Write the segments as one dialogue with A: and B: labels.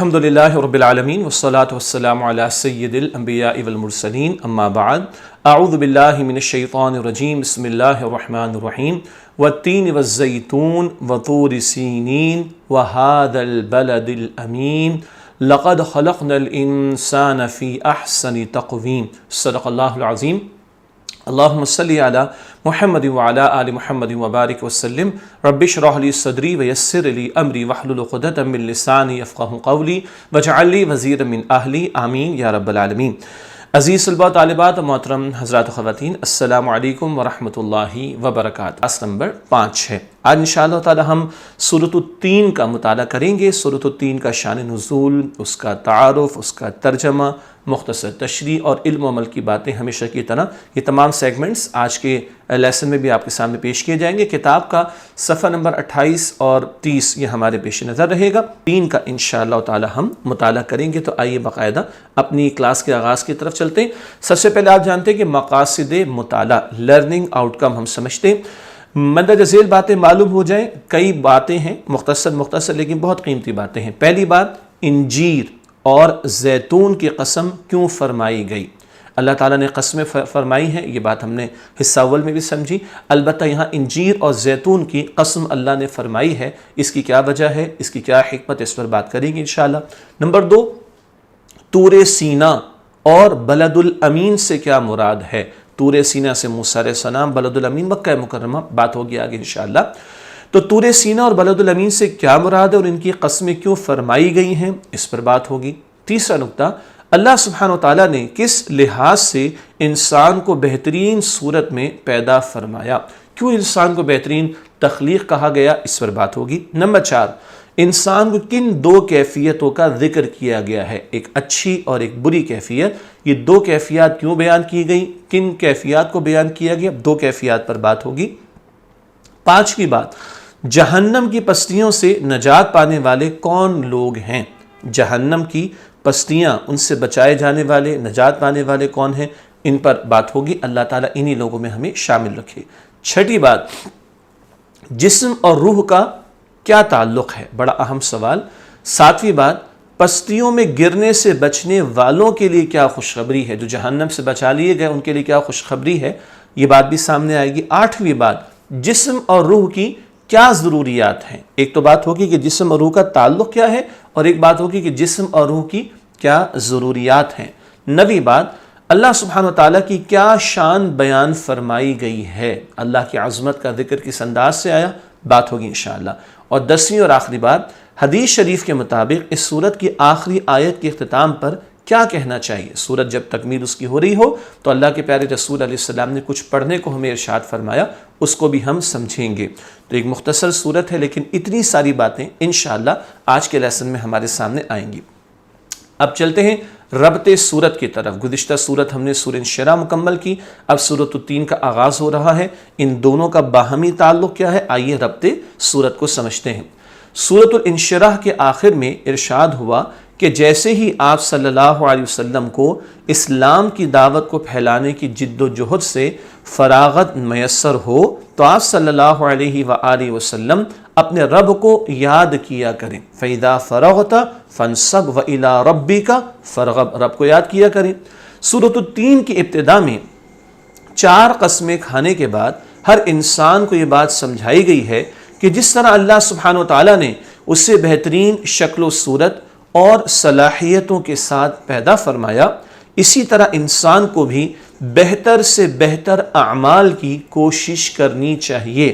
A: الحمدللہ رب العالمین والصلاة والسلام علی سید الانبیاء والمرسلین اما بعد اعوذ باللہ من الشیطان الرجیم بسم اللہ الرحمن الرحیم والتین والزیتون وطور سینین وهذا البلد الامین لقد خلقنا الانسان فی احسن تقویم صدق اللہ العظیم اللہم صلی علی محمد وعلی آل محمد وبارک وسلم رب اشرح لی صدری ویسر لی امری واحلل عقدۃ من لسانی یفقہوا قولی واجعل لی وزیرا من اہلی آمین یا رب العالمین۔ عزیز طلباء طالبات محترم حضرات و خواتین، السلام علیکم ورحمۃ اللہ وبرکاتہ۔ کلاس نمبر 5 ہے۔ آج انشاءاللہ تعالی ہم سورۃ التین کا مطالعہ کریں گے۔ سورۃ التین کا شان نزول، اس کا تعارف، اس کا ترجمہ، مختصر تشریح اور علم و عمل کی باتیں ہمیشہ کی طرح یہ تمام سیگمنٹس آج کے لیسن میں بھی آپ کے سامنے پیش کیے جائیں گے۔ کتاب کا صفحہ نمبر 28 اور 30 یہ ہمارے پیش نظر رہے گا۔ تین کا انشاءاللہ تعالی ہم مطالعہ کریں گے، تو آئیے باقاعدہ اپنی کلاس کے آغاز کی طرف چلتے ہیں۔ سب سے پہلے آپ جانتے ہیں کہ مقاصد مطالعہ، لرننگ آؤٹ کم ہم سمجھتے ہیں۔ مندرجہ ذیل باتیں معلوم ہو جائیں، کئی باتیں ہیں مختصر لیکن بہت قیمتی باتیں ہیں۔ پہلی بات، انجیر اور زیتون کی قسم کیوں فرمائی گئی؟ اللہ تعالیٰ نے قسمیں فرمائی ہیں، یہ بات ہم نے حصہ اول میں بھی سمجھی۔ البتہ یہاں انجیر اور زیتون کی قسم اللہ نے فرمائی ہے، اس کی کیا وجہ ہے، اس کی کیا حکمت، اس پر بات کریں گے انشاءاللہ۔ نمبر 2، طور سینا اور بلد الامین سے کیا مراد ہے؟ طور سینا سے موسیٰ علیہ السلام، بلد الامین مکہ مکرمہ، بات ہوگی آگے انشاءاللہ۔ تو طور سینا اور بلد الامین سے کیا مراد ہے اور ان کی قسمیں کیوں فرمائی گئی ہیں، اس پر بات ہوگی۔ تیسرا نقطہ، اللہ سبحانہ وتعالیٰ نے کس لحاظ سے انسان کو بہترین صورت میں پیدا فرمایا، کیوں انسان کو بہترین تخلیق کہا گیا، اس پر بات ہوگی۔ نمبر 4، انسان کو کن دو کیفیتوں کا ذکر کیا گیا ہے، ایک اچھی اور ایک بری کیفیت، یہ دو کیفیات کیوں بیان کی گئی، کن کیفیات کو بیان کیا گیا، دو کیفیات پر بات ہوگی۔ پانچویں بات، جہنم کی پستیوں سے نجات پانے والے کون لوگ ہیں؟ جہنم کی پستیاں، ان سے بچائے جانے والے، نجات پانے والے کون ہیں، ان پر بات ہوگی۔ اللہ تعالیٰ انہی لوگوں میں ہمیں شامل رکھے۔ چھٹی بات، جسم اور روح کا کیا تعلق ہے، بڑا اہم سوال۔ ساتویں بات، پستیوں میں گرنے سے بچنے والوں کے لیے کیا خوشخبری ہے، جو جہنم سے بچا لیے گئے ان کے لیے کیا خوشخبری ہے، یہ بات بھی سامنے آئے گی۔ آٹھویں بات، جسم اور روح کی کیا ضروریات ہیں، ایک تو بات ہوگی کہ جسم اور روح کا تعلق کیا ہے، اور ایک بات ہوگی کہ جسم اور روح کی کیا ضروریات ہیں۔ نویں بات، اللہ سبحانہ وتعالیٰ کی کیا شان بیان فرمائی گئی ہے، اللہ کی عظمت کا ذکر کس انداز سے آیا، بات ہوگی انشاءاللہ۔ اور 10ویں اور آخری بات، حدیث شریف کے مطابق اس سورت کی آخری آیت کے اختتام پر کیا کہنا چاہیے، سورت جب تکمیل اس کی ہو رہی ہو تو اللہ کے پیارے رسول علیہ السلام نے کچھ پڑھنے کو ہمیں ارشاد فرمایا، اس کو بھی ہم سمجھیں گے۔ تو ایک مختصر سورت ہے لیکن اتنی ساری باتیں انشاءاللہ آج کے لیسن میں ہمارے سامنے آئیں گی۔ اب چلتے ہیں ربط سورت کی طرف۔ گزشتہ سورت ہم نے سورہ انشراح مکمل کی، اب سورۃ التین کا آغاز ہو رہا ہے۔ ان دونوں کا باہمی تعلق کیا ہے، آئیے ربط سورت کو سمجھتے ہیں۔ سورۃ الانشراح کے آخر میں ارشاد ہوا کہ جیسے ہی آپ صلی اللہ علیہ وسلم کو اسلام کی دعوت کو پھیلانے کی جد و جہد سے فراغت میسر ہو تو آپ صلی اللہ علیہ وآلہ وسلم اپنے رب کو یاد کیا کریں۔ فَإِذَا فَرَغْتَ فَانْصَبْ وَإِلَىٰ رَبِّكَ فَارْغَب، رب کو یاد کیا کریں۔ سورۃ التین کی ابتدا میں 4 قسمیں کھانے کے بعد ہر انسان کو یہ بات سمجھائی گئی ہے کہ جس طرح اللہ سبحانہ وتعالیٰ نے اسے بہترین شکل و صورت اور صلاحیتوں کے ساتھ پیدا فرمایا، اسی طرح انسان کو بھی بہتر سے بہتر اعمال کی کوشش کرنی چاہیے۔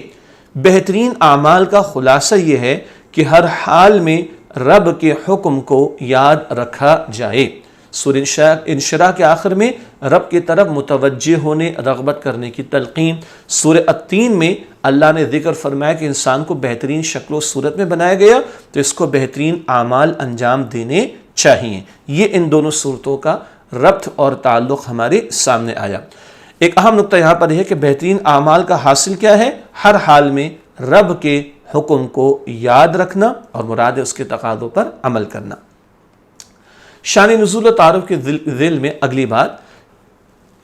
A: بہترین اعمال کا خلاصہ یہ ہے کہ ہر حال میں رب کے حکم کو یاد رکھا جائے۔ سورہ انشراح کے آخر میں رب کی طرف متوجہ ہونے، رغبت کرنے کی تلقین۔ سورہ التین میں اللہ نے ذکر فرمایا کہ انسان کو بہترین شکل و صورت میں بنایا گیا تو اس کو بہترین اعمال انجام دینے چاہیے۔ یہ ان دونوں صورتوں کا ربط اور تعلق ہمارے سامنے آیا۔ ایک اہم نقطہ یہاں پر ہے کہ بہترین اعمال کا حاصل کیا ہے، ہر حال میں رب کے حکم کو یاد رکھنا اور مراد اس کے تقاضوں پر عمل کرنا۔ شان نزول و تعارف کے ذیل میں اگلی بات،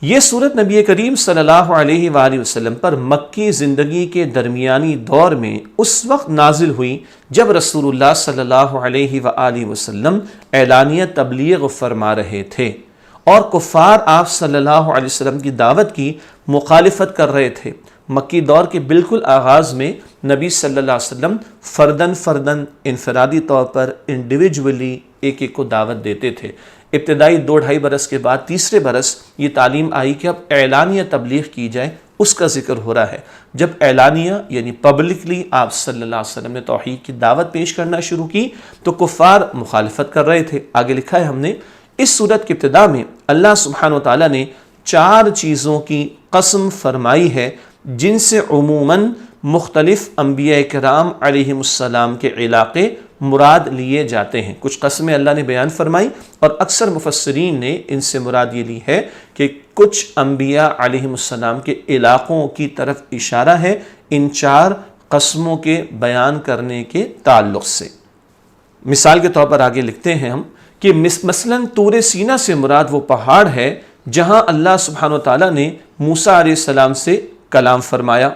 A: یہ صورت نبی کریم صلی اللہ علیہ وآلہ وسلم پر مکی زندگی کے درمیانی دور میں اس وقت نازل ہوئی جب رسول اللہ صلی اللہ علیہ وآلہ وسلم اعلانیہ تبلیغ فرما رہے تھے اور کفار آپ صلی اللہ علیہ وسلم کی دعوت کی مخالفت کر رہے تھے۔ مکی دور کے بالکل آغاز میں نبی صلی اللہ علیہ وسلم فردن انفرادی طور پر انڈیویجولی ایک کو دعوت دیتے تھے۔ ابتدائی 2-2.5 برس کے بعد تیسرے برس یہ تعلیم آئی کہ اب اعلانیہ تبلیغ کی جائے، اس کا ذکر ہو رہا ہے۔ جب اعلانیہ یعنی پبلکلی آپ صلی اللہ علیہ وسلم نے توحید کی دعوت پیش کرنا شروع کی تو کفار مخالفت کر رہے تھے۔ آگے لکھا ہے ہم نے، اس صورت کی ابتدا میں اللہ سبحانہ وتعالیٰ نے 4 چیزوں کی قسم فرمائی ہے جن سے عموماً مختلف انبیاء کرام علیہم السلام کے علاقے مراد لیے جاتے ہیں۔ کچھ قسمیں اللہ نے بیان فرمائی اور اکثر مفسرین نے ان سے مراد یہ لی ہے کہ کچھ انبیاء علیہم السلام کے علاقوں کی طرف اشارہ ہے ان 4 قسموں کے بیان کرنے کے تعلق سے۔ مثال کے طور پر آگے لکھتے ہیں ہم کہ مثلاً طور سینا سے مراد وہ پہاڑ ہے جہاں اللہ سبحانہ وتعالیٰ نے موسیٰ علیہ السلام سے کلام فرمایا۔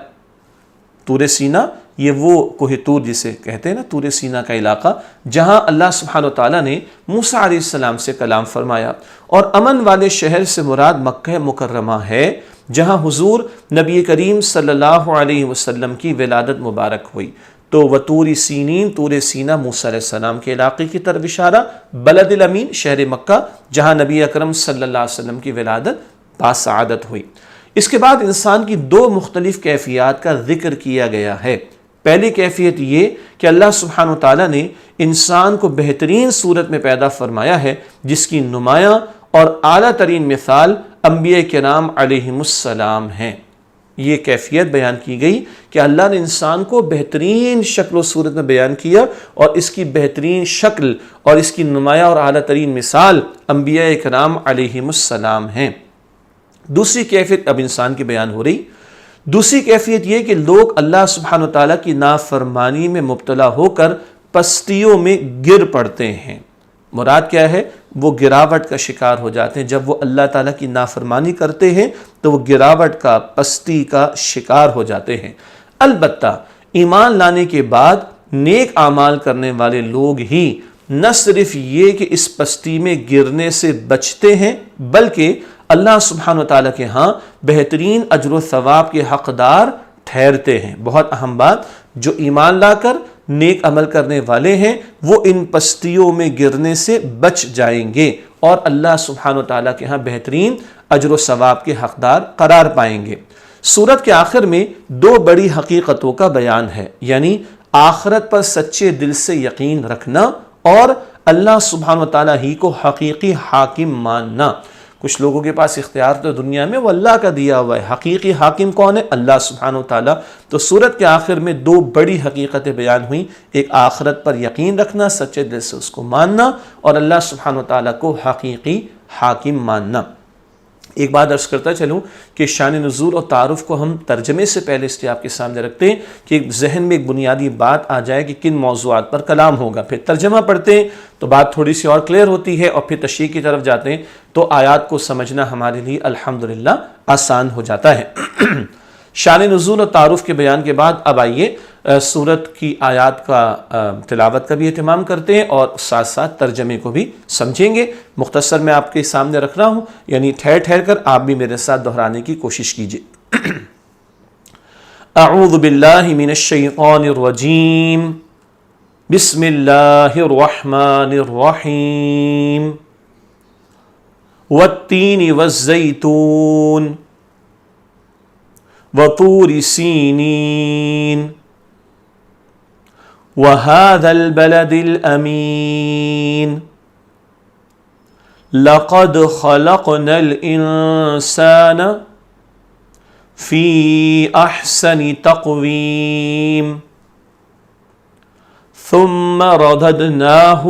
A: طور سینا یہ وہ کوہ طور جسے کہتے ہیں نا، طور سینا کا علاقہ جہاں اللہ سبحانہ وتعالیٰ نے موسیٰ علیہ السلام سے کلام فرمایا۔ اور امن والے شہر سے مراد مکہ مکرمہ ہے جہاں حضور نبی کریم صلی اللہ علیہ وسلم کی ولادت مبارک ہوئی۔ تو وطور سینین، طور سینا موسیٰ علیہ السلام کے علاقے کی طرف اشارہ، بلد الامین شہر مکہ جہاں نبی اکرم صلی اللہ علیہ وسلم کی ولادت باسعادت ہوئی۔ اس کے بعد انسان کی 2 مختلف کیفیات کا ذکر کیا گیا ہے۔ پہلی کیفیت یہ کہ اللہ سبحانہ وتعالیٰ نے انسان کو بہترین صورت میں پیدا فرمایا ہے جس کی نمایاں اور اعلیٰ ترین مثال انبیاء کرام علیہم السلام ہیں۔ یہ کیفیت بیان کی گئی کہ اللہ نے انسان کو بہترین شکل و صورت میں بیان کیا اور اس کی بہترین شکل اور اس کی نمایاں اور اعلیٰ ترین مثال انبیاء کرام علیہم السلام ہیں۔ دوسری کیفیت اب انسان کی بیان ہو رہی۔ دوسری کیفیت یہ کہ لوگ اللہ سبحانہ وتعالیٰ کی نافرمانی میں مبتلا ہو کر پستیوں میں گر پڑتے ہیں۔ مراد کیا ہے؟ وہ گراوٹ کا شکار ہو جاتے ہیں۔ جب وہ اللہ تعالیٰ کی نافرمانی کرتے ہیں تو وہ گراوٹ کا، پستی کا شکار ہو جاتے ہیں۔ البتہ ایمان لانے کے بعد نیک اعمال کرنے والے لوگ ہی نہ صرف یہ کہ اس پستی میں گرنے سے بچتے ہیں بلکہ اللہ سبحانہ وتعالیٰ کے ہاں بہترین اجر و ثواب کے حقدار ٹھہرتے ہیں۔ بہت اہم بات، جو ایمان لا کر نیک عمل کرنے والے ہیں وہ ان پستیوں میں گرنے سے بچ جائیں گے اور اللہ سبحانہ وتعالیٰ کے ہاں بہترین اجر و ثواب کے حقدار قرار پائیں گے۔ سورت کے آخر میں 2 بڑی حقیقتوں کا بیان ہے، یعنی آخرت پر سچے دل سے یقین رکھنا اور اللہ سبحانہ وتعالیٰ ہی کو حقیقی حاکم ماننا۔ کچھ لوگوں کے پاس اختیار تو دنیا میں وہ اللہ کا دیا ہوا ہے، حقیقی حاکم کون ہے؟ اللہ سبحانہ وتعالیٰ۔ تو سورت کے آخر میں 2 بڑی حقیقتیں بیان ہوئیں، ایک آخرت پر یقین رکھنا، سچے دل سے اس کو ماننا، اور اللہ سبحانہ وتعالیٰ کو حقیقی حاکم ماننا۔ ایک بات عرض کرتا چلوں کہ شان نزول اور تعارف کو ہم ترجمے سے پہلے اس لیے آپ کے سامنے رکھتے ہیں کہ ذہن میں ایک بنیادی بات آ جائے کہ کن موضوعات پر کلام ہوگا، پھر ترجمہ پڑھتے ہیں تو بات تھوڑی سی اور کلیئر ہوتی ہے اور پھر تشریح کی طرف جاتے ہیں تو آیات کو سمجھنا ہمارے لیے الحمدللہ آسان ہو جاتا ہے۔ شان نزول اور تعارف کے بیان کے بعد اب آئیے سورت کی آیات کا تلاوت کا بھی اہتمام کرتے ہیں اور ساتھ ساتھ ترجمے کو بھی سمجھیں گے۔ مختصر میں آپ کے سامنے رکھ رہا ہوں، یعنی ٹھہر ٹھہر کر آپ بھی میرے ساتھ دہرانے کی کوشش کیجیے۔ اعوذ باللہ من الشیطان الرجیم، بسم اللہ الرحمن الرحیم، والتین والزیتون وطور سینین وهذا البلد الأمين لقد خلقنا الإنسان في أحسن تقويم ثم رددناه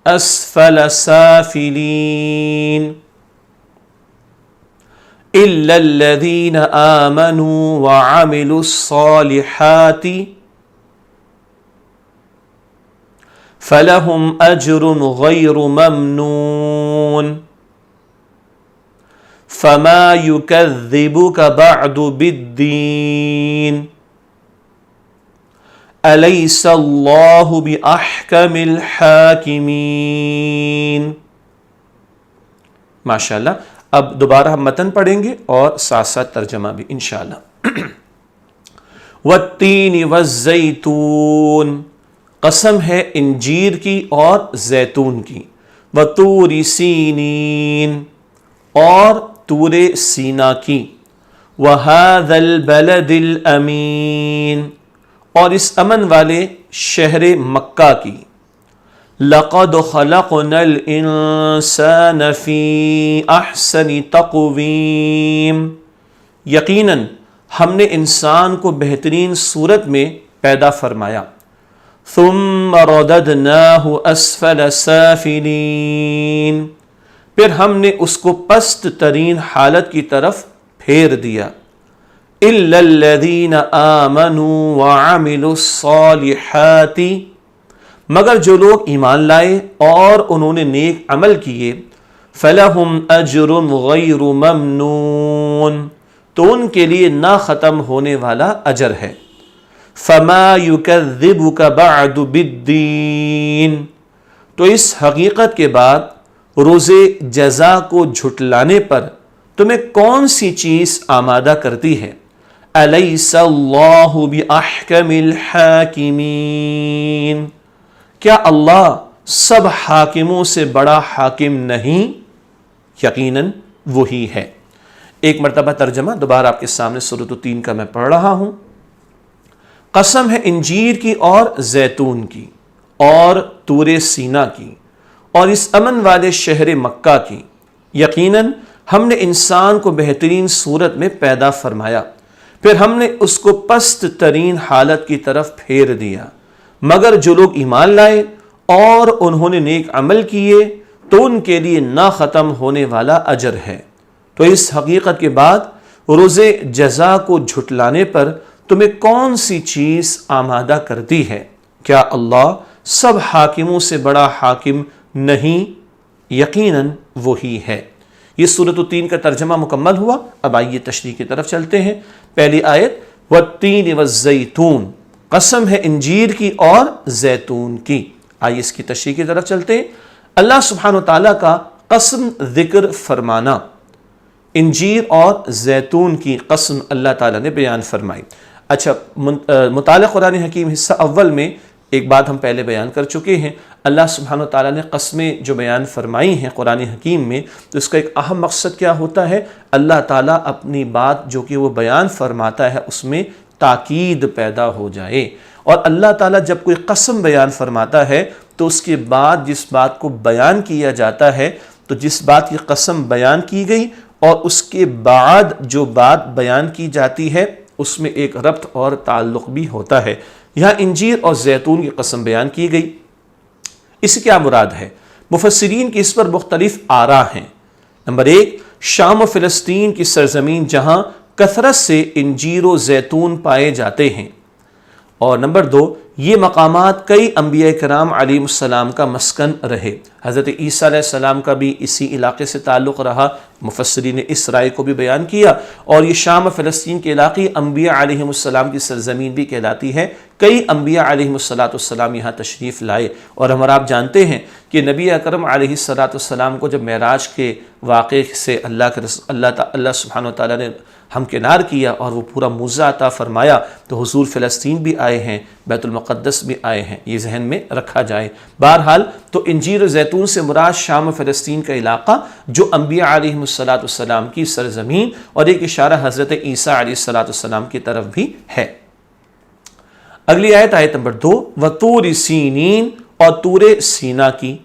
A: أسفل سافلين إلا الذين آمنوا وعملوا الصالحات فَلَهُمْ أَجْرٌ غَيْرُ مَمْنُونٍ فما يكذبك بعد بالدين أليس الله بأحكم الحاكمين. ماشاءاللہ. اب دوبارہ ہم متن پڑھیں گے اور ساتھ ساتھ ترجمہ بھی انشاءاللہ. والتین والزیتون، قسم ہے انجیر کی اور زیتون کی. وطور سینین، اور طور سینا کی. وہذا البلد الامین، اور اس امن والے شہر مکہ کی. لقد خلقنا الانسان فی احسن تقویم، یقیناً ہم نے انسان کو بہترین صورت میں پیدا فرمایا. ثم رددناہ اسفل سافلین، پھر ہم نے اس کو پست ترین حالت کی طرف پھیر دیا. الا الذین آمنوا وعملوا الصالحات، مگر جو لوگ ایمان لائے اور انہوں نے نیک عمل کیے. فلہم اجر غیر ممنون، تو ان کے لیے نہ ختم ہونے والا اجر ہے. فما یکذبک بعد بالدین، تو اس حقیقت کے بعد روز جزا کو جھٹلانے پر تمہیں کون سی چیز آمادہ کرتی ہے. الیس اللہ باحکم الحاکمین، کیا اللہ سب حاکموں سے بڑا حاکم نہیں؟ یقیناً وہی ہے. ایک مرتبہ ترجمہ دوبارہ آپ کے سامنے سورۃ التین کا میں پڑھ رہا ہوں. قسم ہے انجیر کی اور زیتون کی اور طور سینا کی اور اس امن والے شہر مکہ کی. یقیناً ہم نے انسان کو بہترین صورت میں پیدا فرمایا، پھر ہم نے اس کو پست ترین حالت کی طرف پھیر دیا. مگر جو لوگ ایمان لائے اور انہوں نے نیک عمل کیے تو ان کے لیے نہ ختم ہونے والا اجر ہے. تو اس حقیقت کے بعد روز جزا کو جھٹلانے پر تمہیں کون سی چیز آمادہ کرتی ہے؟ کیا اللہ سب حاکموں سے بڑا حاکم نہیں؟ یقیناً وہی ہے. یہ سورۃ التین کا ترجمہ مکمل ہوا. اب آئیے تشریح کی طرف چلتے ہیں. پہلی آیت والتین والزیتون، قسم ہے انجیر کی اور زیتون کی. آئیے اس کی تشریح کی طرف چلتے ہیں. اللہ سبحانہ وتعالیٰ کا قسم ذکر فرمانا، انجیر اور زیتون کی قسم اللہ تعالیٰ نے بیان فرمائی. اچھا، مطالعہ قرآن حکیم حصہ اول میں ایک بات ہم پہلے بیان کر چکے ہیں. اللہ سبحانہ وتعالیٰ نے قسمیں جو بیان فرمائی ہیں قرآن حکیم میں، تو اس کا ایک اہم مقصد کیا ہوتا ہے؟ اللہ تعالیٰ اپنی بات جو کہ وہ بیان فرماتا ہے اس میں تاکید پیدا ہو جائے. اور اللہ تعالیٰ جب کوئی قسم بیان فرماتا ہے تو اس کے بعد جس بات کو بیان کیا جاتا ہے، تو جس بات کی قسم بیان کی گئی اور اس کے بعد جو بات بیان کی جاتی ہے اس میں ایک ربط اور تعلق بھی ہوتا ہے. یہاں انجیر اور زیتون کی قسم بیان کی گئی. اس سے کیا مراد ہے؟ مفسرین کی اس پر مختلف آراء ہیں. نمبر ایک، شام و فلسطین کی سرزمین جہاں کثرت سے انجیر و زیتون پائے جاتے ہیں. اور نمبر دو، یہ مقامات کئی انبیاء کرام علیہ السلام کا مسکن رہے. حضرت عیسیٰ علیہ السلام کا بھی اسی علاقے سے تعلق رہا. مفسرین نے اس رائے کو بھی بیان کیا. اور یہ شام و فلسطین کے علاقے انبیاء علیہ السلام کی سرزمین بھی کہلاتی ہے. کئی انبیاء علیہ السلام یہاں تشریف لائے. اور ہم اور آپ جانتے ہیں کہ نبی اکرم علیہ السلام کو جب معراج کے واقعے سے اللہ سبحانہ وتعالیٰ نے ہمکنار کیا اور وہ پورا معجزہ عطا فرمایا، تو حضور فلسطین بھی آئے ہیں، بیت المقدس بھی آئے ہیں. یہ ذہن میں رکھا جائے. بہرحال تو انجیر و زیتون سے مراد شام و فلسطین کا علاقہ جو انبیاء علیہ السلام کی سرزمین، اور ایک اشارہ حضرت عیسیٰ علیہ السلام کی طرف بھی ہے. اگلی آیت، آیت نمبر 2، وطور سینین، اور طور سینا کی.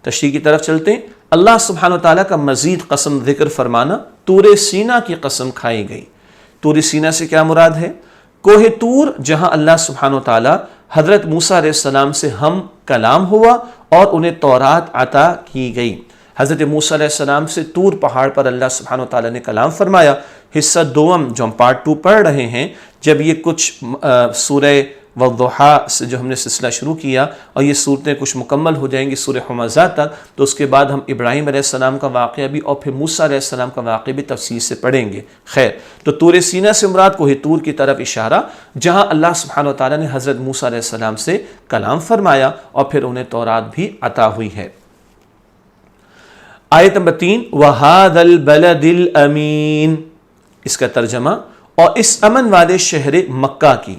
A: تشریح کی طرف چلتے ہیں. اللہ سبحانہ وتعالیٰ کا مزید قسم ذکر فرمانا، طور سینا کی قسم کھائی گئی. طور سینا سے کیا مراد ہے؟ کوہ طور، جہاں اللہ سبحانہ وتعالیٰ حضرت موسیٰ علیہ السلام سے ہم کلام ہوا اور انہیں تورات عطا کی گئی. حضرت موسیٰ علیہ السلام سے طور پہاڑ پر اللہ سبحانہ وتعالیٰ نے کلام فرمایا. حصہ دوم جو ہم پارٹ 2 پڑھ رہے ہیں، جب یہ کچھ سورہ والضحا سے جو ہم نے سلسلہ شروع کیا، اور یہ صورتیں کچھ مکمل ہو جائیں گی سورہ حمزہ تک، تو اس کے بعد ہم ابراہیم علیہ السلام کا واقعہ بھی اور پھر موسیٰ علیہ السلام کا واقعہ بھی تفصیل سے پڑھیں گے۔ خیر، تو طور سینہ سے مراد کوہ طور کی طرف اشارہ، جہاں اللہ سبحانہ وتعالیٰ نے حضرت موسیٰ علیہ السلام سے کلام فرمایا اور پھر انہیں تورات بھی عطا ہوئی ہے۔ آیت نمبر 3، وَهَذَا الْبَلَدِ الْأَمِينَ، اس کا ترجمہ، اور اس امن والے شہر مکہ کی۔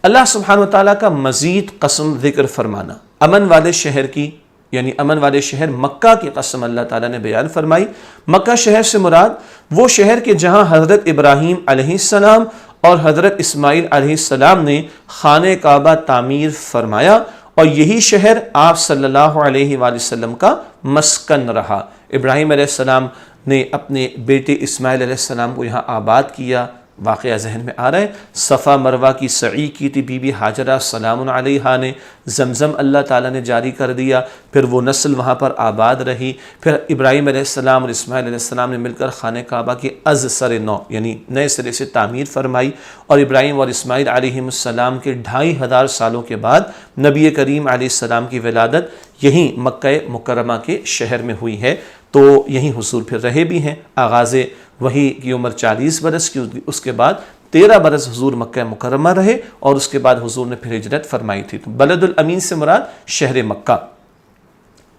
A: اللہ سبحانہ وتعالیٰ کا مزید قسم ذکر فرمانا، امن والے شہر کی، یعنی امن والے شہر مکہ کی قسم اللہ تعالیٰ نے بیان فرمائی۔ مکہ شہر سے مراد وہ شہر کے جہاں حضرت ابراہیم علیہ السلام اور حضرت اسماعیل علیہ السلام نے خانہ کعبہ تعمیر فرمایا، اور یہی شہر آپ صلی اللہ علیہ وآلہ وسلم کا مسکن رہا۔ ابراہیم علیہ السلام نے اپنے بیٹے اسماعیل علیہ السلام کو یہاں آباد کیا، واقعہ ذہن میں آ رہا ہے۔ صفا مروہ کی سعی کی تھی بی بی حاجرہ سلام علیہا نے، زمزم اللہ تعالیٰ نے جاری کر دیا، پھر وہ نسل وہاں پر آباد رہی۔ پھر ابراہیم علیہ السلام اور اسماعیل علیہ السلام نے مل کر خانہ کعبہ کی از سر نو، یعنی نئے سرے سے تعمیر فرمائی، اور ابراہیم اور اسماعیل علیہ السلام کے 2500 سالوں کے بعد نبی کریم علیہ السلام کی ولادت یہیں مکہ مکرمہ کے شہر میں ہوئی ہے، تو یہیں حضور پھر رہے بھی ہیں۔ آغاز وحی کی عمر 40 برس کی، اس کے بعد 13 برس حضور مکہ مکرمہ رہے، اور اس کے بعد حضور نے پھر ہجرت فرمائی تھی۔ تو بلد الامین سے مراد شہر مکہ۔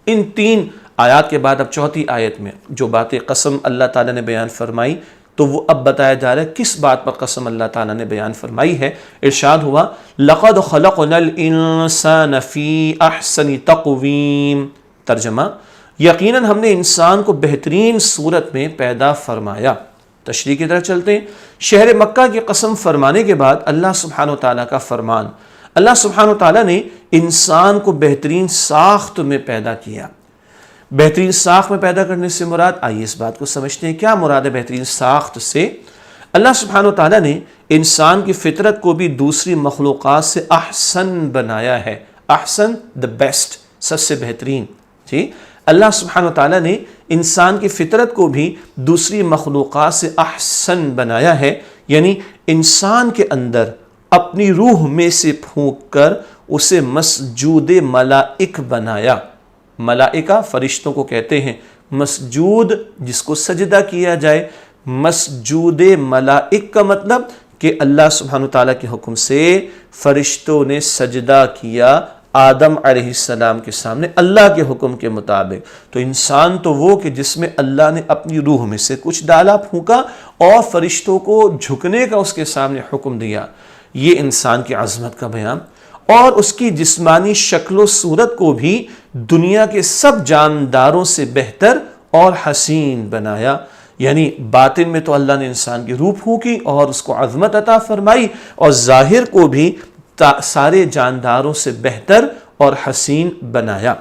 A: ان 3 آیات کے بعد اب چوتھی آیت میں جو باتیں قسم اللہ تعالیٰ نے بیان فرمائی، تو وہ اب بتایا جا رہا ہے کس بات پر قسم اللہ تعالیٰ نے بیان فرمائی ہے۔ ارشاد ہوا، لَقَدْ خَلَقْنَا الْإِنسَانَ فِي أَحْسَنِ تَقْوِيمٍ، ترجمہ، یقیناً ہم نے انسان کو بہترین صورت میں پیدا فرمایا۔ تشریح کی طرف چلتے ہیں۔ شہر مکہ کی قسم فرمانے کے بعد اللہ سبحانہ وتعالیٰ کا فرمان، اللہ سبحانہ وتعالیٰ نے انسان کو بہترین ساخت میں پیدا کیا۔ بہترین ساخت میں پیدا کرنے سے مراد، آئیے اس بات کو سمجھتے ہیں کیا مراد ہے بہترین ساخت سے۔ اللہ سبحانہ وتعالیٰ نے انسان کی فطرت کو بھی دوسری مخلوقات سے احسن بنایا ہے۔ احسن، the best، سب سے بہترین، جی۔ اللہ سبحانہ وتعالیٰ نے انسان کی فطرت کو بھی دوسری مخلوقات سے احسن بنایا ہے، یعنی انسان کے اندر اپنی روح میں سے پھونک کر اسے مسجود ملائک بنایا۔ ملائکہ فرشتوں کو کہتے ہیں، مسجود جس کو سجدہ کیا جائے، مسجود ملائک کا مطلب کہ اللہ سبحانہ وتعالیٰ کے حکم سے فرشتوں نے سجدہ کیا آدم علیہ السلام کے سامنے اللہ کے حکم کے مطابق۔ تو انسان تو وہ کہ جس میں اللہ نے اپنی روح میں سے کچھ ڈالا، پھونکا، اور فرشتوں کو جھکنے کا اس کے سامنے حکم دیا۔ یہ انسان کی عظمت کا بیان، اور اس کی جسمانی شکل و صورت کو بھی دنیا کے سب جانداروں سے بہتر اور حسین بنایا۔ یعنی باطن میں تو اللہ نے انسان کی روح پھونکی اور اس کو عظمت عطا فرمائی، اور ظاہر کو بھی سارے جانداروں سے بہتر اور حسین بنایا۔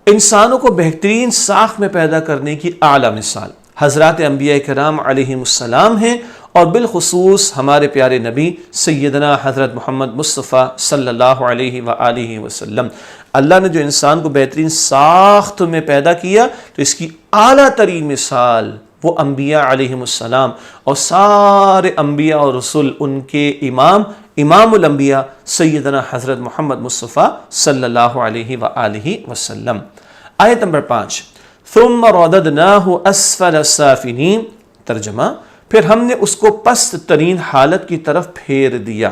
A: انسانوں کو بہترین ساخت میں پیدا کرنے کی اعلیٰ مثال حضرات انبیاء کرام علیہم السلام ہیں، اور بالخصوص ہمارے پیارے نبی سیدنا حضرت محمد مصطفیٰ صلی اللہ علیہ وآلہ وسلم۔ اللہ نے جو انسان کو بہترین ساخت میں پیدا کیا، تو اس کی اعلیٰ ترین مثال وہ انبیاء علیہم السلام، اور سارے انبیاء اور رسول ان کے امام الانبیاء سیدنا حضرت محمد مصطفیٰ صلی اللہ علیہ وآلہ وسلم۔ آیت نمبر 5، ثم رددناہ اسفل سافلین، ترجمہ، پھر ہم نے اس کو پست ترین حالت کی طرف پھیر دیا۔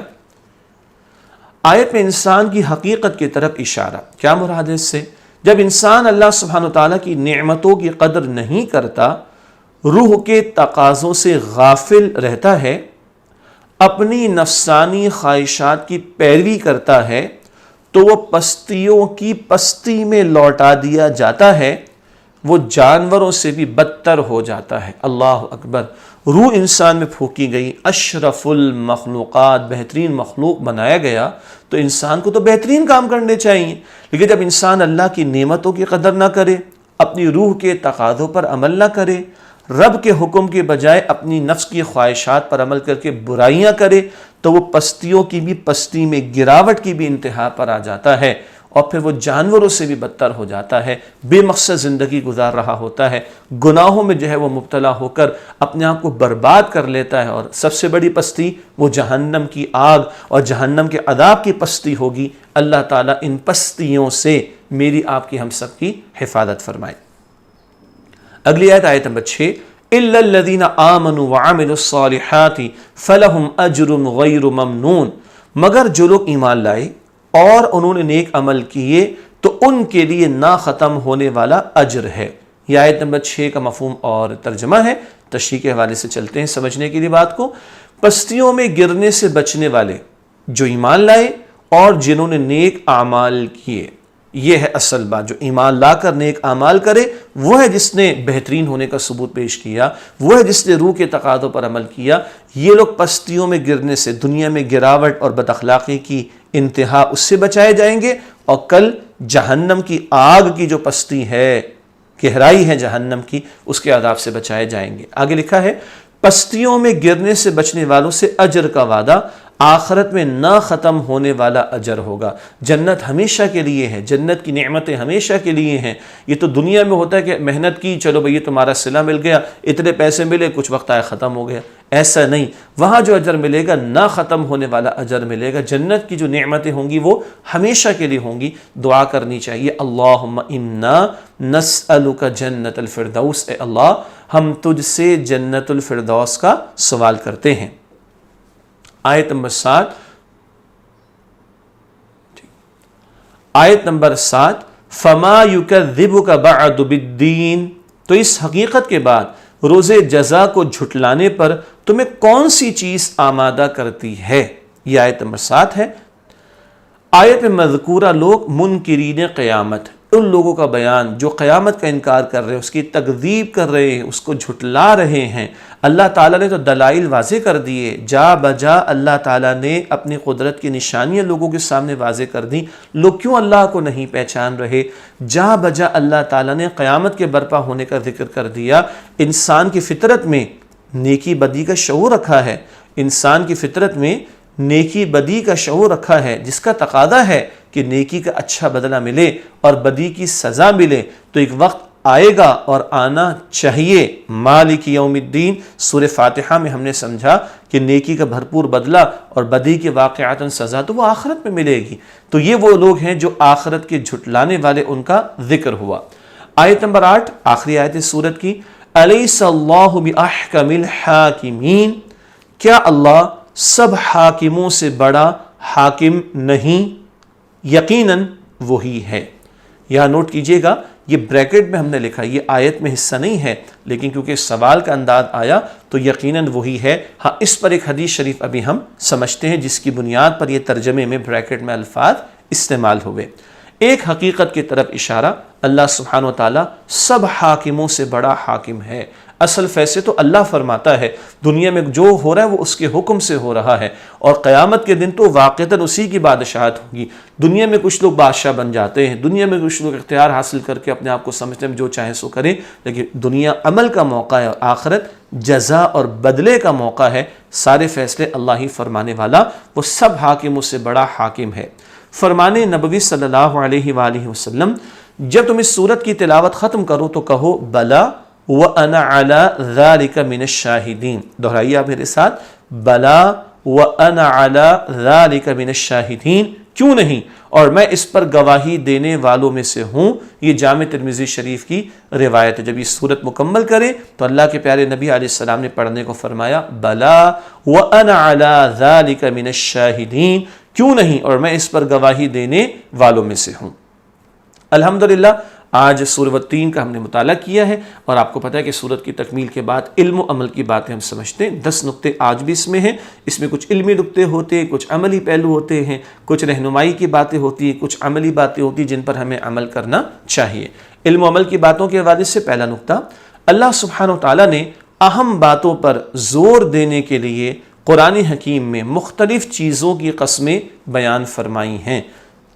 A: آیت میں انسان کی حقیقت کی طرف اشارہ، کیا مراد ہے اس سے؟ جب انسان اللہ سبحانہ وتعالیٰ کی نعمتوں کی قدر نہیں کرتا، روح کے تقاضوں سے غافل رہتا ہے، اپنی نفسانی خواہشات کی پیروی کرتا ہے، تو وہ پستیوں کی پستی میں لوٹا دیا جاتا ہے، وہ جانوروں سے بھی بدتر ہو جاتا ہے۔ اللہ اکبر! روح انسان میں پھونکی گئی، اشرف المخلوقات، بہترین مخلوق بنایا گیا، تو انسان کو تو بہترین کام کرنے چاہیے، لیکن جب انسان اللہ کی نعمتوں کی قدر نہ کرے، اپنی روح کے تقاضوں پر عمل نہ کرے، رب کے حکم کے بجائے اپنی نفس کی خواہشات پر عمل کر کے برائیاں کرے، تو وہ پستیوں کی بھی پستی میں، گراوٹ کی بھی انتہا پر آ جاتا ہے، اور پھر وہ جانوروں سے بھی بدتر ہو جاتا ہے، بے مقصد زندگی گزار رہا ہوتا ہے، گناہوں میں جو ہے وہ مبتلا ہو کر اپنے آپ کو برباد کر لیتا ہے، اور سب سے بڑی پستی وہ جہنم کی آگ اور جہنم کے عذاب کی پستی ہوگی۔ اللہ تعالیٰ ان پستیوں سے میری آپ کی ہم سب کی حفاظت فرمائے۔ اگلی آیت، آیت نمبر 6، إِلَّا الَّذِينَ آمَنُوا وَعَمِلُوا الصَّالِحَاتِ فَلَهُمْ أَجْرٌ غَيْرُ مَمْنُونٍ، مگر جو لوگ ایمان لائے اور انہوں نے نیک عمل کیے تو ان کے لیے نہ ختم ہونے والا اجر ہے۔ یہ آیت نمبر 6 کا مفہوم اور ترجمہ ہے، تشریح کے حوالے سے چلتے ہیں سمجھنے کے لیے بات کو۔ پستیوں میں گرنے سے بچنے والے جو ایمان لائے اور جنہوں نے نیک اعمال کیے، یہ ہے اصل بات۔ جو ایمان لا کر نیک اعمال کرے وہ ہے جس نے بہترین ہونے کا ثبوت پیش کیا، وہ ہے جس نے روح کے تقاضوں پر عمل کیا۔ یہ لوگ پستیوں میں گرنے سے، دنیا میں گراوٹ اور بد اخلاقی کی انتہا، اس سے بچائے جائیں گے، اور کل جہنم کی آگ کی جو پستی ہے، گہرائی ہے جہنم کی، اس کے عذاب سے بچائے جائیں گے۔ آگے لکھا ہے، پستیوں میں گرنے سے بچنے والوں سے اجر کا وعدہ، آخرت میں نہ ختم ہونے والا اجر ہوگا۔ جنت ہمیشہ کے لیے ہے، جنت کی نعمتیں ہمیشہ کے لیے ہیں۔ یہ تو دنیا میں ہوتا ہے کہ محنت کی، چلو بھئی تمہارا صلہ مل گیا، اتنے پیسے ملے، کچھ وقت آیا ختم ہو گیا، ایسا نہیں۔ وہاں جو اجر ملے گا نہ ختم ہونے والا اجر ملے گا۔ جنت کی جو نعمتیں ہوں گی وہ ہمیشہ کے لیے ہوں گی۔ دعا کرنی چاہیے، اللہم انا نسألک جنت الفردوس، اے اللہ ہم تجھ سے جنت الفردوس کا سوال کرتے ہیں۔ آیت نمبر 7، آیت نمبر 7، فما یکذبک بعد بالدین، تو اس حقیقت کے بعد روز جزا کو جھٹلانے پر تمہیں کون سی چیز آمادہ کرتی ہے۔ یہ آیت نمبر 7 ہے۔ آیت میں مذکورہ لوگ منکرین قیامت، ان لوگوں کا بیان جو قیامت کا انکار کر رہے ہیں، اس کی تکذیب کر رہے ہیں، اس کو جھٹلا رہے ہیں۔ اللہ تعالیٰ نے تو دلائل واضح کر دیے، جا بجا اللہ تعالیٰ نے اپنی قدرت کی نشانیاں لوگوں کے سامنے واضح کر دیں۔ لوگ کیوں اللہ کو نہیں پہچان رہے؟ جا بجا اللہ تعالیٰ نے قیامت کے برپا ہونے کا ذکر کر دیا۔ انسان کی فطرت میں نیکی بدی کا شعور رکھا ہے، انسان کی فطرت میں نیکی بدی کا شعور رکھا ہے، جس کا تقاضا ہے کہ نیکی کا اچھا بدلہ ملے اور بدی کی سزا ملے۔ تو ایک وقت آئے گا اور آنا چاہیے، مالک یوم الدین۔ سورہ فاتحہ میں ہم نے سمجھا کہ نیکی کا بھرپور بدلہ اور بدی کی واقعاتاً سزا تو وہ آخرت میں ملے گی۔ تو یہ وہ لوگ ہیں جو آخرت کے جھٹلانے والے، ان کا ذکر ہوا۔ آیت نمبر 8، آخری آیت اس سورت کی، الیس اللہ باحکم الحاکمین، کیا اللہ سب حاکموں سے بڑا حاکم نہیں؟ یقیناً وہی ہے۔ یہاں نوٹ کیجئے گا، یہ بریکٹ میں ہم نے لکھا، یہ آیت میں حصہ نہیں ہے، لیکن کیونکہ سوال کا انداز آیا تو یقیناً وہی ہے۔ ہاں، اس پر ایک حدیث شریف ابھی ہم سمجھتے ہیں جس کی بنیاد پر یہ ترجمے میں بریکٹ میں الفاظ استعمال ہوئے۔ ایک حقیقت کی طرف اشارہ، اللہ سبحانہ و تعالیٰ سب حاکموں سے بڑا حاکم ہے۔ اصل فیصلے تو اللہ فرماتا ہے، دنیا میں جو ہو رہا ہے وہ اس کے حکم سے ہو رہا ہے، اور قیامت کے دن تو واقعتاً اسی کی بادشاہت ہوگی۔ دنیا میں کچھ لوگ بادشاہ بن جاتے ہیں، دنیا میں کچھ لوگ اختیار حاصل کر کے اپنے آپ کو سمجھتے ہیں جو چاہیں سو کریں، لیکن دنیا عمل کا موقع ہے اور آخرت جزا اور بدلے کا موقع ہے۔ سارے فیصلے اللہ ہی فرمانے والا، وہ سب حاکموں سے بڑا حاکم ہے۔ فرمان نبوی صلی اللہ علیہ وآلہ وسلم، جب تم اس سورت کی تلاوت ختم کرو تو کہو بلا وَأَنَا عَلَى ذَلِكَ مِنَ الشَّاهِدِينَ، دہرائیے آپ میرے ساتھ، بلا وَأَنَا عَلَى ذَلِكَ مِنَ الشَّاهِدِينَ، کیوں نہیں، اور میں اس پر گواہی دینے والوں میں سے ہوں۔ یہ جامع ترمذی شریف کی روایت ہے۔ جب یہ سورت مکمل کرے تو اللہ کے پیارے نبی علیہ السلام نے پڑھنے کو فرمایا، بلا وَأَنَا عَلَى ذَلِكَ مِنَ الشَّاهِدِينَ، کیوں نہیں، اور میں اس پر گواہی دینے والوں میں سے ہوں۔ الحمدللہ آج سورہ التین کا ہم نے مطالعہ کیا ہے، اور آپ کو پتہ ہے کہ سورت کی تکمیل کے بعد علم و عمل کی باتیں ہم سمجھتے ہیں۔ 10 نقطے آج بھی اس میں ہیں۔ اس میں کچھ علمی نقطے ہوتے ہیں، کچھ عملی پہلو ہوتے ہیں، کچھ رہنمائی کی باتیں ہوتی ہیں، کچھ عملی باتیں ہوتی ہیں جن پر ہمیں عمل کرنا چاہیے۔ علم و عمل کی باتوں کے حوالے سے پہلا نقطہ، اللہ سبحانہ و تعالیٰ نے اہم باتوں پر زور دینے کے لیے قرآن حکیم میں مختلف چیزوں کی قسمیں بیان فرمائی ہیں۔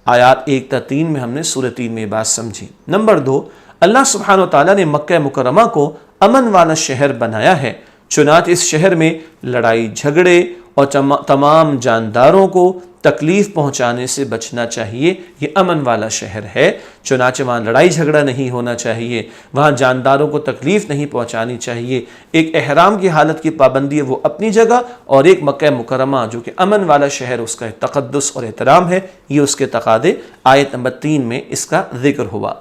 A: آیات 1 تا 3 میں ہم نے سورہ 3 میں یہ بات سمجھی۔ نمبر 2، اللہ سبحانہ و تعالیٰ نے مکہ مکرمہ کو امن والا شہر بنایا ہے، چنانچہ اس شہر میں لڑائی جھگڑے اور تمام جانداروں کو تکلیف پہنچانے سے بچنا چاہیے۔ یہ امن والا شہر ہے، چنانچہ وہاں لڑائی جھگڑا نہیں ہونا چاہیے، وہاں جانداروں کو تکلیف نہیں پہنچانی چاہیے۔ ایک احرام کی حالت کی پابندی ہے وہ اپنی جگہ، اور ایک مکہ مکرمہ جو کہ امن والا شہر، اس کا تقدس اور احترام ہے، یہ اس کے تقاضے آیت نمبر 3 میں اس کا ذکر ہوا۔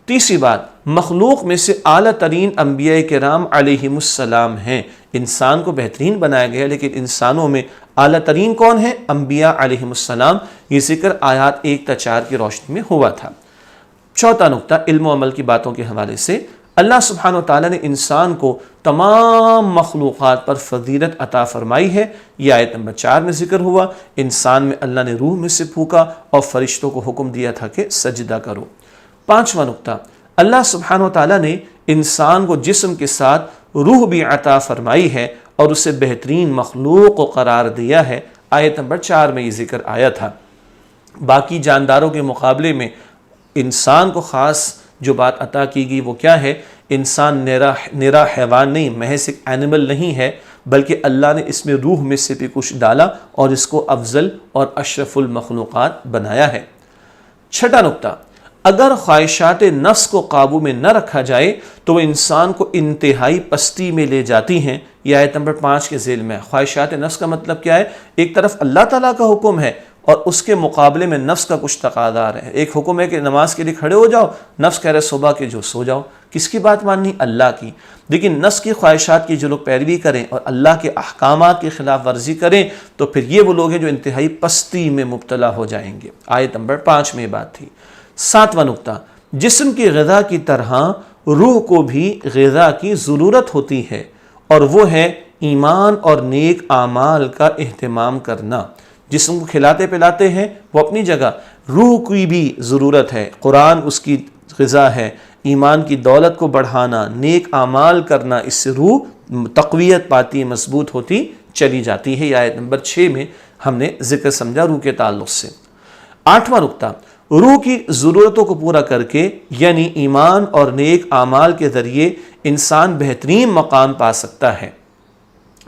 A: تیسری بات، مخلوق میں سے اعلیٰ ترین انبیاء کرام علیہم السلام ہیں۔ انسان کو بہترین بنایا گیا، لیکن انسانوں میں اعلیٰ ترین کون ہیں؟ انبیاء علیہم السلام۔ یہ ذکر آیات 1 تا 4 کی روشنی میں ہوا تھا۔ چوتھا نقطہ علم و عمل کی باتوں کے حوالے سے، اللہ سبحانہ وتعالیٰ نے انسان کو تمام مخلوقات پر فضیلت عطا فرمائی ہے۔ یہ آیت نمبر 4 میں ذکر ہوا۔ انسان میں اللہ نے روح میں سے پھونکا اور فرشتوں کو حکم دیا تھا کہ سجدہ کرو۔ پانچواں نقطہ، اللہ سبحانہ وتعالیٰ نے انسان کو جسم کے ساتھ روح بھی عطا فرمائی ہے اور اسے بہترین مخلوق کو قرار دیا ہے۔ آیت نمبر 4 میں یہ ذکر آیا تھا۔ باقی جانداروں کے مقابلے میں انسان کو خاص جو بات عطا کی گئی وہ کیا ہے؟ انسان نرا حیوان نہیں، محض ایک اینیمل نہیں ہے، بلکہ اللہ نے اس میں روح میں سے بھی کچھ ڈالا اور اس کو افضل اور اشرف المخلوقات بنایا ہے۔ چھٹا نقطہ، اگر خواہشات نفس کو قابو میں نہ رکھا جائے تو وہ انسان کو انتہائی پستی میں لے جاتی ہیں۔ یہ آیت نمبر 5 کے ذیل میں خواہشات نفس کا مطلب کیا ہے؟ ایک طرف اللہ تعالیٰ کا حکم ہے اور اس کے مقابلے میں نفس کا کچھ تقاضا ہے۔ ایک حکم ہے کہ نماز کے لیے کھڑے ہو جاؤ، نفس کہہ رہے صبح کے جو سو جاؤ۔ کس کی بات ماننی؟ اللہ کی۔ لیکن نفس کی خواہشات کی جو لوگ پیروی کریں اور اللہ کے احکامات کی خلاف ورزی کریں تو پھر یہ وہ لوگ ہیں جو انتہائی پستی میں مبتلا ہو جائیں گے۔ آیت نمبر 5 میں یہ بات تھی۔ 7واں نقطہ، جسم کی غذا کی طرح روح کو بھی غذا کی ضرورت ہوتی ہے، اور وہ ہے ایمان اور نیک اعمال کا اہتمام کرنا۔ جسم کو کھلاتے پلاتے ہیں وہ اپنی جگہ، روح کی بھی ضرورت ہے، قرآن اس کی غذا ہے۔ ایمان کی دولت کو بڑھانا، نیک اعمال کرنا، اس سے روح تقویت پاتی، مضبوط ہوتی چلی جاتی ہے۔ یہ آیت نمبر 6 میں ہم نے ذکر سمجھا روح کے تعلق سے۔ 8واں نقطہ، روح کی ضرورتوں کو پورا کر کے، یعنی ایمان اور نیک اعمال کے ذریعے انسان بہترین مقام پا سکتا ہے۔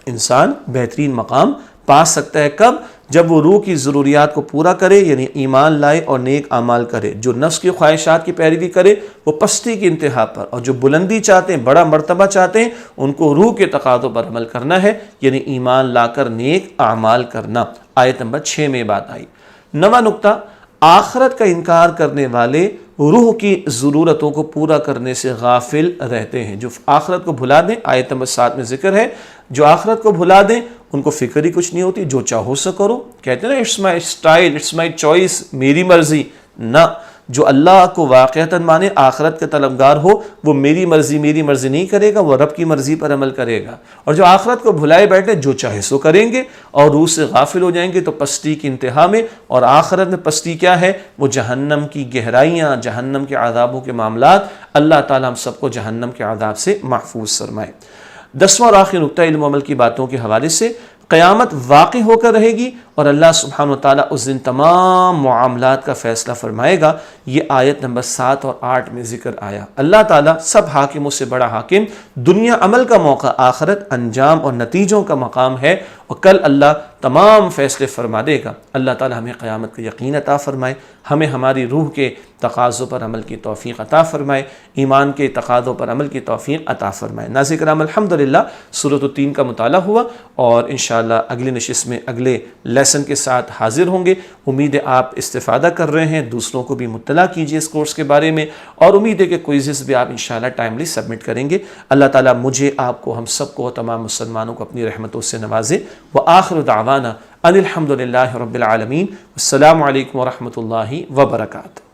A: انسان بہترین مقام پا سکتا ہے کب؟ جب وہ روح کی ضروریات کو پورا کرے، یعنی ایمان لائے اور نیک اعمال کرے۔ جو نفس کی خواہشات کی پیروی کرے وہ پستی کی انتہا پر، اور جو بلندی چاہتے ہیں، بڑا مرتبہ چاہتے ہیں، ان کو روح کے تقاضوں پر عمل کرنا ہے، یعنی ایمان لا کر نیک اعمال کرنا۔ آیت نمبر 6 میں بات آئی۔ 9واں نقطہ، آخرت کا انکار کرنے والے روح کی ضرورتوں کو پورا کرنے سے غافل رہتے ہیں۔ جو آخرت کو بھلا دیں، آیت نمبر 7 میں ذکر ہے، جو آخرت کو بھلا دیں ان کو فکر ہی کچھ نہیں ہوتی، جو چاہو سو کرو۔ کہتے ہیں نا it's my style, it's my choice, میری مرضی۔ نہ، جو اللہ کو واقعتاً مانے، آخرت کا طلبگار ہو، وہ میری مرضی نہیں کرے گا، وہ رب کی مرضی پر عمل کرے گا۔ اور جو آخرت کو بھلائے بیٹھے جو چاہے سو کریں گے اور روح سے غافل ہو جائیں گے تو پستی کی انتہا میں۔ اور آخرت میں پستی کیا ہے؟ وہ جہنم کی گہرائیاں، جہنم کے عذابوں کے معاملات۔ اللہ تعالیٰ ہم سب کو جہنم کے عذاب سے محفوظ فرمائے۔ 10واں اور آخری نقطہ علم و عمل کی باتوں کے حوالے سے، قیامت واقع ہو کر رہے گی اور اللہ سبحانہ وتعالیٰ اس دن تمام معاملات کا فیصلہ فرمائے گا۔ یہ آیت نمبر 7 اور 8 میں ذکر آیا۔ اللہ تعالیٰ سب حاکموں سے بڑا حاکم، دنیا عمل کا موقع، آخرت انجام اور نتیجوں کا مقام ہے، اور کل اللہ تمام فیصلے فرما دے گا۔ اللہ تعالیٰ ہمیں قیامت کا یقین عطا فرمائے، ہمیں ہماری روح کے تقاضوں پر عمل کی توفیق عطا فرمائے، ایمان کے تقاضوں پر عمل کی توفیق عطا فرمائے۔ ناظرین کرام، الحمدللہ سورۃ التین کا مطالعہ ہوا، اور انشاءاللہ اگلی نشست میں اگلے لیسن کے ساتھ حاضر ہوں گے۔ امید ہے آپ استفادہ کر رہے ہیں، دوسروں کو بھی مطلع کیجیے اس کورس کے بارے میں، اور امید ہے کہ کوئزز بھی آپ انشاءاللہ ٹائملی سبمٹ کریں گے۔ اللہ تعالیٰ مجھے، آپ کو، ہم سب کو، تمام مسلمانوں کو اپنی رحمتوں سے نوازے۔ وآخر دعوانا ان الحمدللہ رب العالمین۔ السلام علیکم ورحمۃ اللہ وبرکاتہ۔